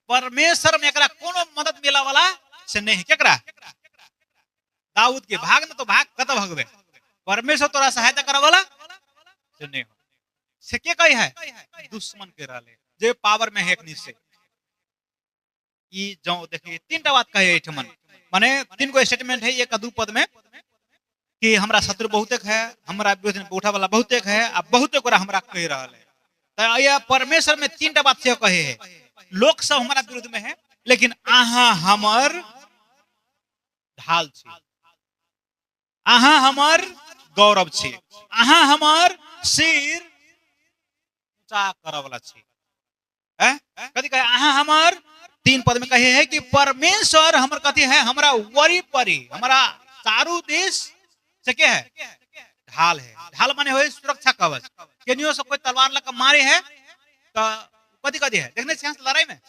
परमेश्वर में एकरा कोनो मदद मिला वाला से नहीं। केकरा? दाऊद के भाग न तो भाग कत भगवे, परमेश्वर तोरा सहायता करे वाला से नहीं हो। से के कही है? दुश्मन के रहले जे पावर में है एक निश्चय। ई जो देखिए तीनटा बात कहे एठमन, माने तीन गो स्टेटमेंट है एक दू पद में कि हमरा शत्रु बहुतेक है, हमरा विरोध में उठा वाला बहुतेक है, आ बहुतेक ओरा हमरा कह रहल है। तो ये परमेश्वर में तीनटा बात से कहे है, लोग सब हमारा विरोध में है लेकिन आहा हमर ढाल छी, आहा हमर गौरव छी, आहा हमर सिर ऊंचा करे वाला छी। कथी कहे? आहा हमर, तीन पद में कहे है कि परमेश्वर हमर कथी है? हमरा वरी परी, हमरा चारू देश से क्या है? ढाल है। ढाल माने हो सुरक्षा कवच। केनियो से कोई तलवार लगा मारे है तो कथी कथी है? देखने से लड़ाई में